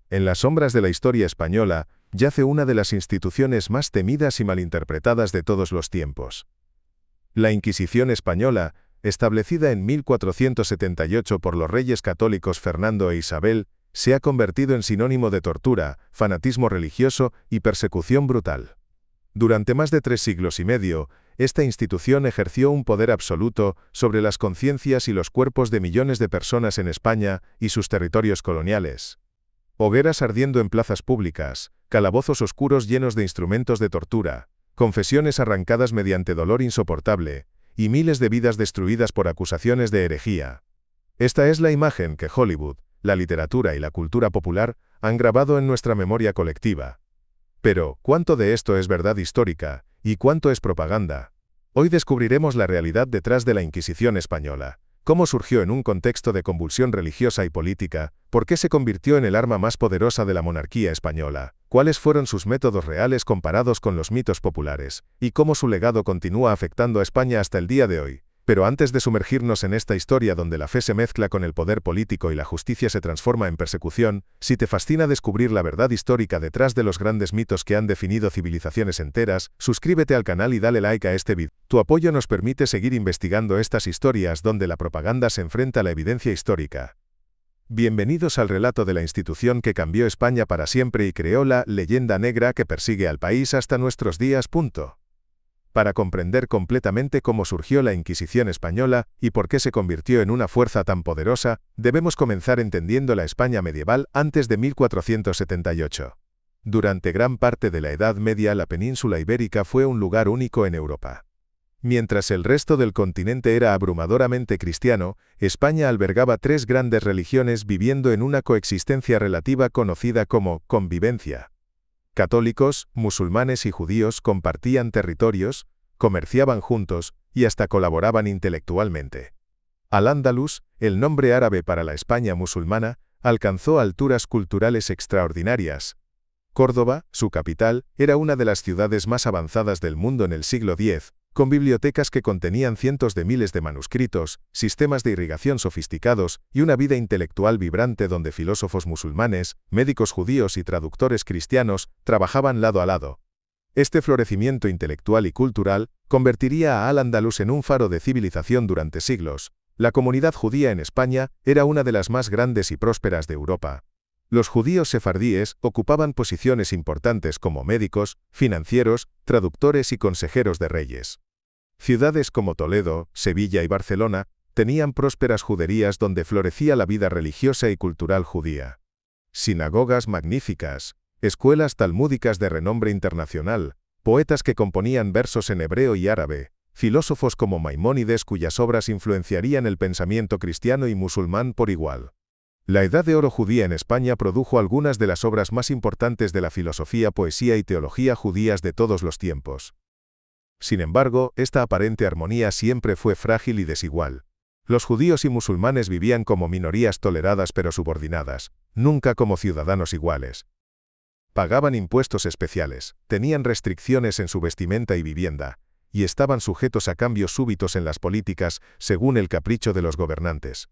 En las sombras de la historia española, yace una de las instituciones más temidas y malinterpretadas de todos los tiempos. La Inquisición española, establecida en 1478 por los reyes católicos Fernando e Isabel, se ha convertido en sinónimo de tortura, fanatismo religioso y persecución brutal. Durante más de 3 siglos y medio, esta institución ejerció un poder absoluto sobre las conciencias y los cuerpos de millones de personas en España y sus territorios coloniales. Hogueras ardiendo en plazas públicas, calabozos oscuros llenos de instrumentos de tortura, confesiones arrancadas mediante dolor insoportable, y miles de vidas destruidas por acusaciones de herejía. Esta es la imagen que Hollywood, la literatura y la cultura popular han grabado en nuestra memoria colectiva. Pero, ¿cuánto de esto es verdad histórica, y cuánto es propaganda? Hoy descubriremos la realidad detrás de la Inquisición española, cómo surgió en un contexto de convulsión religiosa y política, por qué se convirtió en el arma más poderosa de la monarquía española, cuáles fueron sus métodos reales comparados con los mitos populares, y cómo su legado continúa afectando a España hasta el día de hoy. Pero antes de sumergirnos en esta historia donde la fe se mezcla con el poder político y la justicia se transforma en persecución, si te fascina descubrir la verdad histórica detrás de los grandes mitos que han definido civilizaciones enteras, suscríbete al canal y dale like a este vídeo. Tu apoyo nos permite seguir investigando estas historias donde la propaganda se enfrenta a la evidencia histórica. Bienvenidos al relato de la institución que cambió España para siempre y creó la leyenda negra que persigue al país hasta nuestros días. Para comprender completamente cómo surgió la Inquisición española y por qué se convirtió en una fuerza tan poderosa, debemos comenzar entendiendo la España medieval antes de 1478. Durante gran parte de la Edad Media la península ibérica fue un lugar único en Europa. Mientras el resto del continente era abrumadoramente cristiano, España albergaba 3 grandes religiones viviendo en una coexistencia relativa conocida como convivencia. Católicos, musulmanes y judíos compartían territorios, comerciaban juntos y hasta colaboraban intelectualmente. Al-Ándalus, el nombre árabe para la España musulmana, alcanzó alturas culturales extraordinarias. Córdoba, su capital, era una de las ciudades más avanzadas del mundo en el siglo X, con bibliotecas que contenían cientos de miles de manuscritos, sistemas de irrigación sofisticados y una vida intelectual vibrante donde filósofos musulmanes, médicos judíos y traductores cristianos trabajaban lado a lado. Este florecimiento intelectual y cultural convertiría a Al-Ándalus en un faro de civilización durante siglos. La comunidad judía en España era una de las más grandes y prósperas de Europa. Los judíos sefardíes ocupaban posiciones importantes como médicos, financieros, traductores y consejeros de reyes. Ciudades como Toledo, Sevilla y Barcelona tenían prósperas juderías donde florecía la vida religiosa y cultural judía. Sinagogas magníficas, escuelas talmúdicas de renombre internacional, poetas que componían versos en hebreo y árabe, filósofos como Maimónides cuyas obras influenciarían el pensamiento cristiano y musulmán por igual. La Edad de Oro judía en España produjo algunas de las obras más importantes de la filosofía, poesía y teología judías de todos los tiempos. Sin embargo, esta aparente armonía siempre fue frágil y desigual. Los judíos y musulmanes vivían como minorías toleradas pero subordinadas, nunca como ciudadanos iguales. Pagaban impuestos especiales, tenían restricciones en su vestimenta y vivienda, y estaban sujetos a cambios súbitos en las políticas según el capricho de los gobernantes.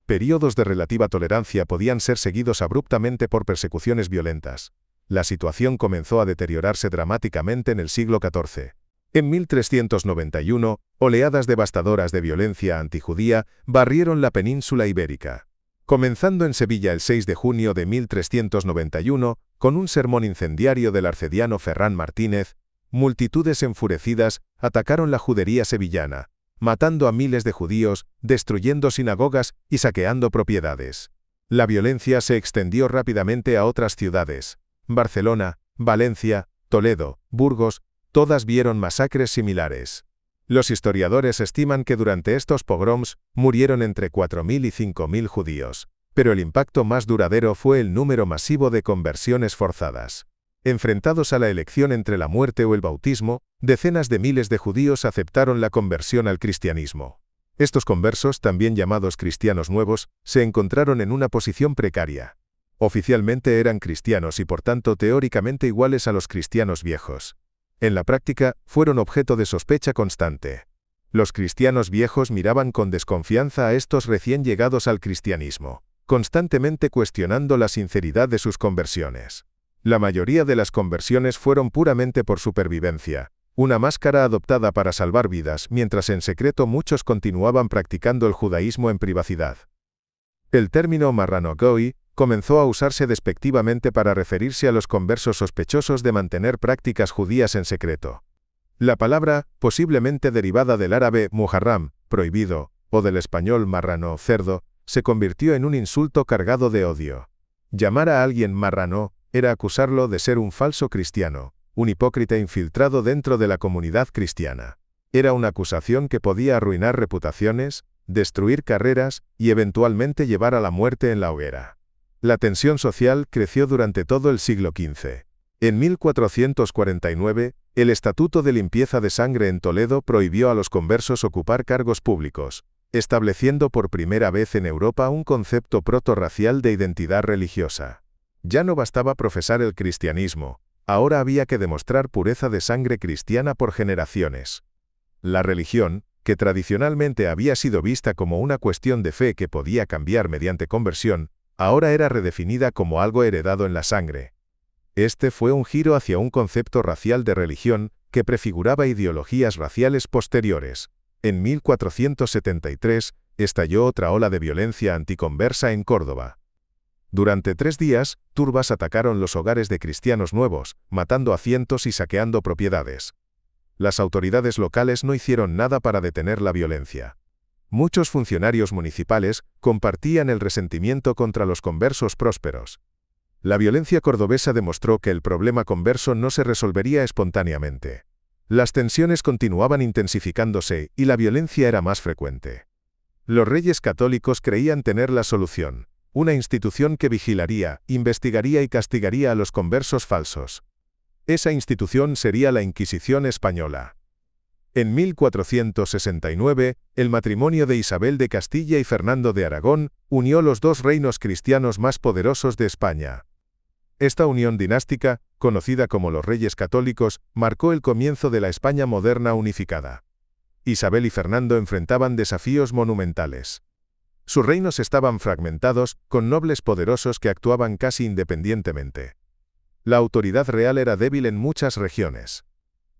Períodos de relativa tolerancia podían ser seguidos abruptamente por persecuciones violentas. La situación comenzó a deteriorarse dramáticamente en el siglo XIV. En 1391, oleadas devastadoras de violencia antijudía barrieron la península ibérica. Comenzando en Sevilla el 6 de junio de 1391, con un sermón incendiario del arcediano Ferrán Martínez, multitudes enfurecidas atacaron la judería sevillana, matando a miles de judíos, destruyendo sinagogas y saqueando propiedades. La violencia se extendió rápidamente a otras ciudades. Barcelona, Valencia, Toledo, Burgos, todas vieron masacres similares. Los historiadores estiman que durante estos pogroms murieron entre 4.000 y 5.000 judíos, pero el impacto más duradero fue el número masivo de conversiones forzadas. Enfrentados a la elección entre la muerte o el bautismo, decenas de miles de judíos aceptaron la conversión al cristianismo. Estos conversos, también llamados cristianos nuevos, se encontraron en una posición precaria. Oficialmente eran cristianos y por tanto teóricamente iguales a los cristianos viejos. En la práctica, fueron objeto de sospecha constante. Los cristianos viejos miraban con desconfianza a estos recién llegados al cristianismo. constantemente cuestionando la sinceridad de sus conversiones. La mayoría de las conversiones fueron puramente por supervivencia, una máscara adoptada para salvar vidas, mientras en secreto muchos continuaban practicando el judaísmo en privacidad. El término marrano goy comenzó a usarse despectivamente para referirse a los conversos sospechosos de mantener prácticas judías en secreto. La palabra, posiblemente derivada del árabe muharram, prohibido, o del español marrano, cerdo, se convirtió en un insulto cargado de odio. Llamar a alguien marrano era acusarlo de ser un falso cristiano, un hipócrita infiltrado dentro de la comunidad cristiana. Era una acusación que podía arruinar reputaciones, destruir carreras y eventualmente llevar a la muerte en la hoguera. La tensión social creció durante todo el siglo XV. En 1449, el Estatuto de Limpieza de Sangre en Toledo prohibió a los conversos ocupar cargos públicos, estableciendo por primera vez en Europa un concepto proto-racial de identidad religiosa. Ya no bastaba profesar el cristianismo, ahora había que demostrar pureza de sangre cristiana por generaciones. La religión, que tradicionalmente había sido vista como una cuestión de fe que podía cambiar mediante conversión, ahora era redefinida como algo heredado en la sangre. Este fue un giro hacia un concepto racial de religión que prefiguraba ideologías raciales posteriores. En 1473, estalló otra ola de violencia anticonversa en Córdoba. Durante 3 días, turbas atacaron los hogares de cristianos nuevos, matando a cientos y saqueando propiedades. Las autoridades locales no hicieron nada para detener la violencia. Muchos funcionarios municipales compartían el resentimiento contra los conversos prósperos. La violencia cordobesa demostró que el problema converso no se resolvería espontáneamente. Las tensiones continuaban intensificándose y la violencia era más frecuente. Los reyes católicos creían tener la solución, una institución que vigilaría, investigaría y castigaría a los conversos falsos. Esa institución sería la Inquisición española. En 1469, el matrimonio de Isabel de Castilla y Fernando de Aragón unió los dos reinos cristianos más poderosos de España. Esta unión dinástica, conocida como los Reyes Católicos, marcó el comienzo de la España moderna unificada. Isabel y Fernando enfrentaban desafíos monumentales. Sus reinos estaban fragmentados, con nobles poderosos que actuaban casi independientemente. La autoridad real era débil en muchas regiones.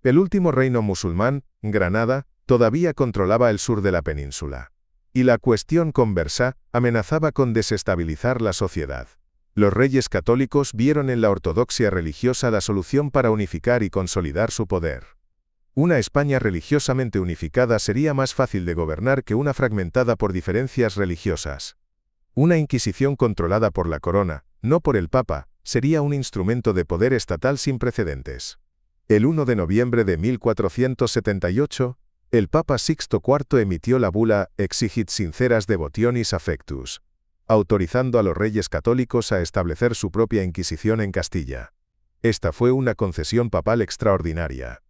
El último reino musulmán, Granada, todavía controlaba el sur de la península. Y la cuestión conversa amenazaba con desestabilizar la sociedad. Los reyes católicos vieron en la ortodoxia religiosa la solución para unificar y consolidar su poder. Una España religiosamente unificada sería más fácil de gobernar que una fragmentada por diferencias religiosas. Una Inquisición controlada por la corona, no por el Papa, sería un instrumento de poder estatal sin precedentes. El 1 de noviembre de 1478, el Papa Sixto IV emitió la bula Exigit Sinceras Devotionis Affectus, autorizando a los reyes católicos a establecer su propia Inquisición en Castilla. Esta fue una concesión papal extraordinaria.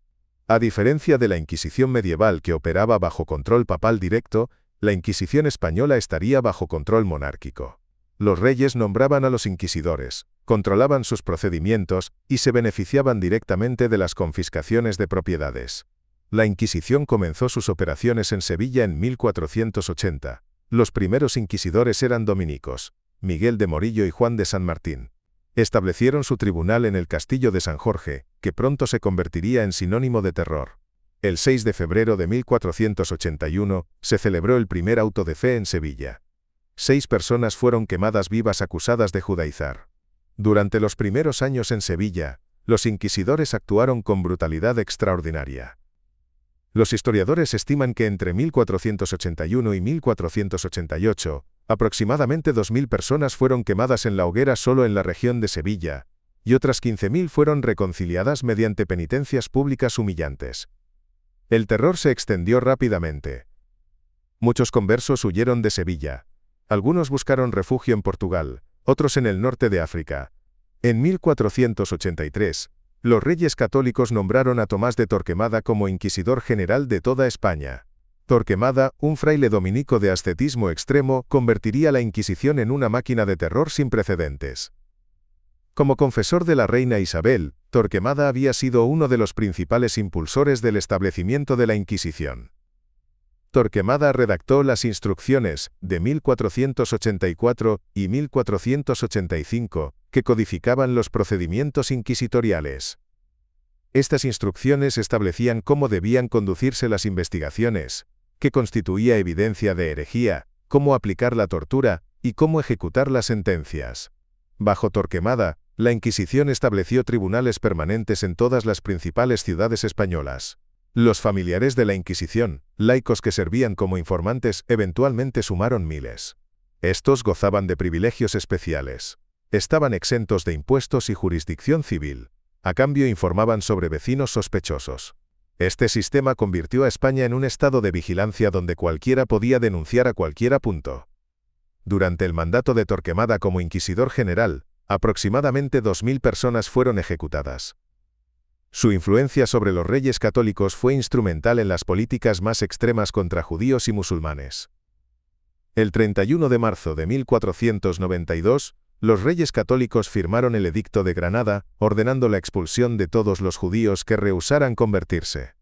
A diferencia de la Inquisición medieval que operaba bajo control papal directo, la Inquisición española estaría bajo control monárquico. Los reyes nombraban a los inquisidores, controlaban sus procedimientos y se beneficiaban directamente de las confiscaciones de propiedades. La Inquisición comenzó sus operaciones en Sevilla en 1480. Los primeros inquisidores eran dominicos, Miguel de Morillo y Juan de San Martín. Establecieron su tribunal en el Castillo de San Jorge, que pronto se convertiría en sinónimo de terror. El 6 de febrero de 1481, se celebró el primer auto de fe en Sevilla. 6 personas fueron quemadas vivas acusadas de judaizar. Durante los primeros años en Sevilla, los inquisidores actuaron con brutalidad extraordinaria. Los historiadores estiman que entre 1481 y 1488, aproximadamente 2.000 personas fueron quemadas en la hoguera solo en la región de Sevilla, y otras 15.000 fueron reconciliadas mediante penitencias públicas humillantes. El terror se extendió rápidamente. Muchos conversos huyeron de Sevilla. Algunos buscaron refugio en Portugal, otros en el norte de África. En 1483, los reyes católicos nombraron a Tomás de Torquemada como inquisidor general de toda España. Torquemada, un fraile dominico de ascetismo extremo, convertiría la Inquisición en una máquina de terror sin precedentes. Como confesor de la reina Isabel, Torquemada había sido uno de los principales impulsores del establecimiento de la Inquisición. Torquemada redactó las instrucciones de 1484 y 1485, que codificaban los procedimientos inquisitoriales. Estas instrucciones establecían cómo debían conducirse las investigaciones, qué constituía evidencia de herejía, cómo aplicar la tortura y cómo ejecutar las sentencias. Bajo Torquemada, la Inquisición estableció tribunales permanentes en todas las principales ciudades españolas. Los familiares de la Inquisición, laicos que servían como informantes, eventualmente sumaron miles. Estos gozaban de privilegios especiales. Estaban exentos de impuestos y jurisdicción civil. A cambio informaban sobre vecinos sospechosos. Este sistema convirtió a España en un estado de vigilancia donde cualquiera podía denunciar a cualquiera. Durante el mandato de Torquemada como inquisidor general, aproximadamente 2000 personas fueron ejecutadas. Su influencia sobre los reyes católicos fue instrumental en las políticas más extremas contra judíos y musulmanes. El 31 de marzo de 1492, los reyes católicos firmaron el Edicto de Granada, ordenando la expulsión de todos los judíos que rehusaran convertirse.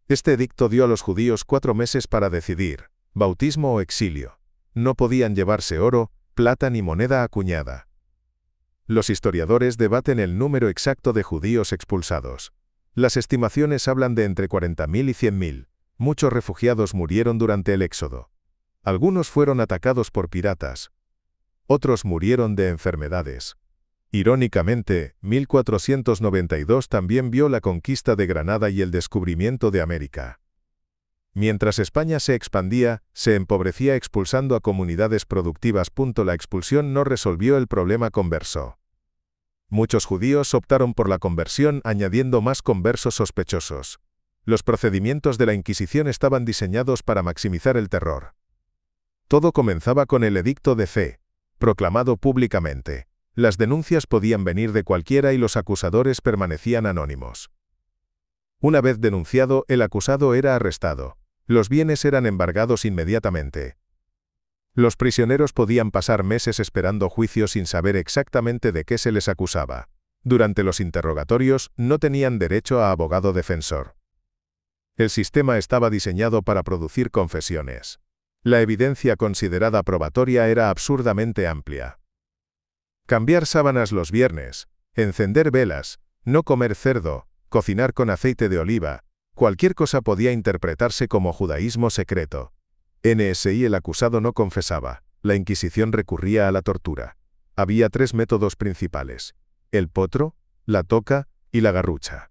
Este edicto dio a los judíos 4 meses para decidir, bautismo o exilio. No podían llevarse oro, plata ni moneda acuñada. Los historiadores debaten el número exacto de judíos expulsados. Las estimaciones hablan de entre 40.000 y 100.000. Muchos refugiados murieron durante el éxodo. Algunos fueron atacados por piratas. Otros murieron de enfermedades. Irónicamente, 1492 también vio la conquista de Granada y el descubrimiento de América. Mientras España se expandía, se empobrecía expulsando a comunidades productivas. La expulsión no resolvió el problema converso. Muchos judíos optaron por la conversión añadiendo más conversos sospechosos. Los procedimientos de la Inquisición estaban diseñados para maximizar el terror. Todo comenzaba con el Edicto de Fe, proclamado públicamente. Las denuncias podían venir de cualquiera y los acusadores permanecían anónimos. Una vez denunciado, el acusado era arrestado. Los bienes eran embargados inmediatamente. Los prisioneros podían pasar meses esperando juicio sin saber exactamente de qué se les acusaba. Durante los interrogatorios, no tenían derecho a abogado defensor. El sistema estaba diseñado para producir confesiones. La evidencia considerada probatoria era absurdamente amplia. Cambiar sábanas los viernes, encender velas, no comer cerdo, cocinar con aceite de oliva, cualquier cosa podía interpretarse como judaísmo secreto. NSI el acusado no confesaba. La Inquisición recurría a la tortura. Había 3 métodos principales: el potro, la toca y la garrucha.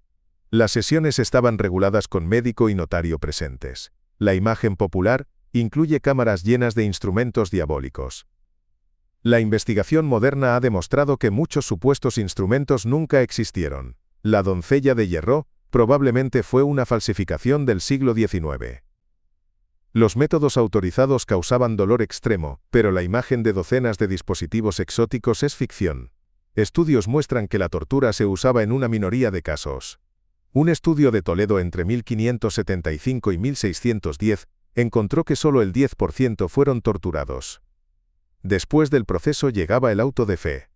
Las sesiones estaban reguladas con médico y notario presentes. La imagen popular incluye cámaras llenas de instrumentos diabólicos. La investigación moderna ha demostrado que muchos supuestos instrumentos nunca existieron. La doncella de hierro probablemente fue una falsificación del siglo XIX. Los métodos autorizados causaban dolor extremo, pero la imagen de docenas de dispositivos exóticos es ficción. Estudios muestran que la tortura se usaba en una minoría de casos. Un estudio de Toledo entre 1575 y 1610 encontró que solo el 10% fueron torturados. Después del proceso llegaba el auto de fe.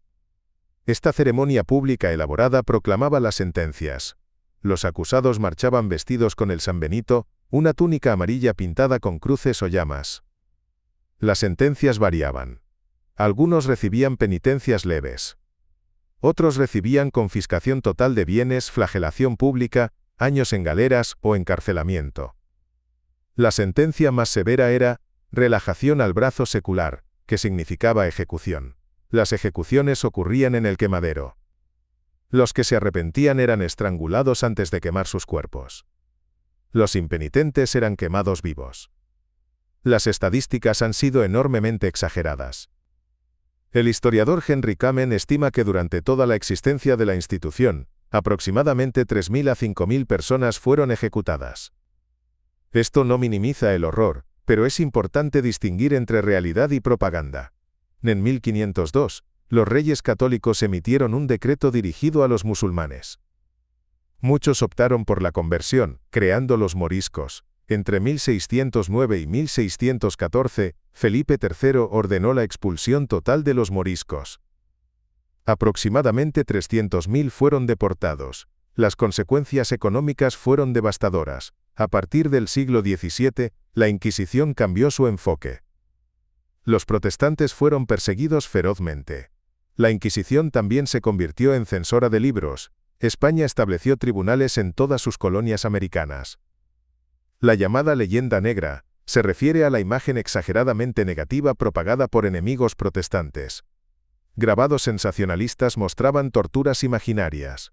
Esta ceremonia pública elaborada proclamaba las sentencias. Los acusados marchaban vestidos con el San Benito, una túnica amarilla pintada con cruces o llamas. Las sentencias variaban. Algunos recibían penitencias leves. Otros recibían confiscación total de bienes, flagelación pública, años en galeras o encarcelamiento. La sentencia más severa era relajación al brazo secular, que significaba ejecución. Las ejecuciones ocurrían en el quemadero. Los que se arrepentían eran estrangulados antes de quemar sus cuerpos. Los impenitentes eran quemados vivos. Las estadísticas han sido enormemente exageradas. El historiador Henry Kamen estima que durante toda la existencia de la institución, aproximadamente 3.000 a 5.000 personas fueron ejecutadas. Esto no minimiza el horror, pero es importante distinguir entre realidad y propaganda. En 1502, los reyes católicos emitieron un decreto dirigido a los musulmanes. Muchos optaron por la conversión, creando los moriscos. Entre 1609 y 1614, Felipe III ordenó la expulsión total de los moriscos. Aproximadamente 300.000 fueron deportados. Las consecuencias económicas fueron devastadoras. A partir del siglo XVII, la Inquisición cambió su enfoque. Los protestantes fueron perseguidos ferozmente. La Inquisición también se convirtió en censora de libros. España estableció tribunales en todas sus colonias americanas. La llamada leyenda negra se refiere a la imagen exageradamente negativa propagada por enemigos protestantes. Grabados sensacionalistas mostraban torturas imaginarias.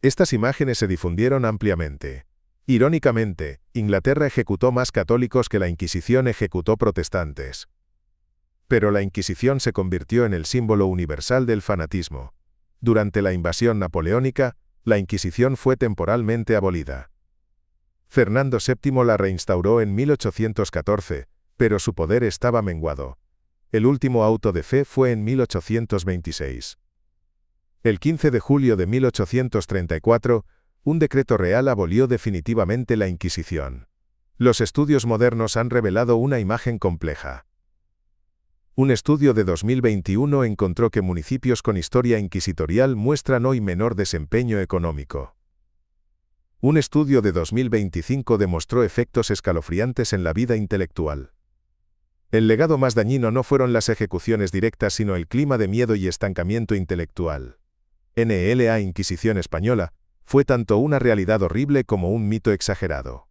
Estas imágenes se difundieron ampliamente. Irónicamente, Inglaterra ejecutó más católicos que la Inquisición ejecutó protestantes. Pero la Inquisición se convirtió en el símbolo universal del fanatismo. Durante la invasión napoleónica, la Inquisición fue temporalmente abolida. Fernando VII la reinstauró en 1814, pero su poder estaba menguado. El último auto de fe fue en 1826. El 15 de julio de 1834, un decreto real abolió definitivamente la Inquisición. Los estudios modernos han revelado una imagen compleja. Un estudio de 2021 encontró que municipios con historia inquisitorial muestran hoy menor desempeño económico. Un estudio de 2025 demostró efectos escalofriantes en la vida intelectual. El legado más dañino no fueron las ejecuciones directas sino el clima de miedo y estancamiento intelectual. NLA Inquisición Española fue tanto una realidad horrible como un mito exagerado.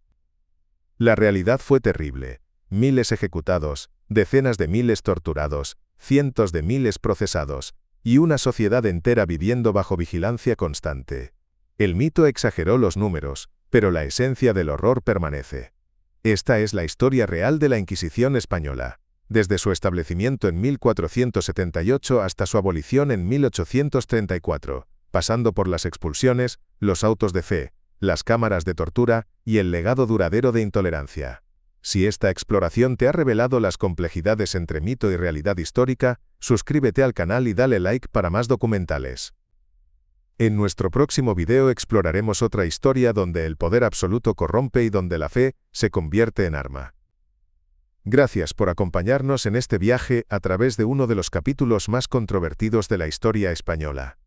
La realidad fue terrible. Miles ejecutados, decenas de miles torturados, cientos de miles procesados, y una sociedad entera viviendo bajo vigilancia constante. El mito exageró los números, pero la esencia del horror permanece. Esta es la historia real de la Inquisición española, desde su establecimiento en 1478 hasta su abolición en 1834, pasando por las expulsiones, los autos de fe, las cámaras de tortura y el legado duradero de intolerancia. Si esta exploración te ha revelado las complejidades entre mito y realidad histórica, suscríbete al canal y dale like para más documentales. En nuestro próximo video exploraremos otra historia donde el poder absoluto corrompe y donde la fe se convierte en arma. Gracias por acompañarnos en este viaje a través de uno de los capítulos más controvertidos de la historia española.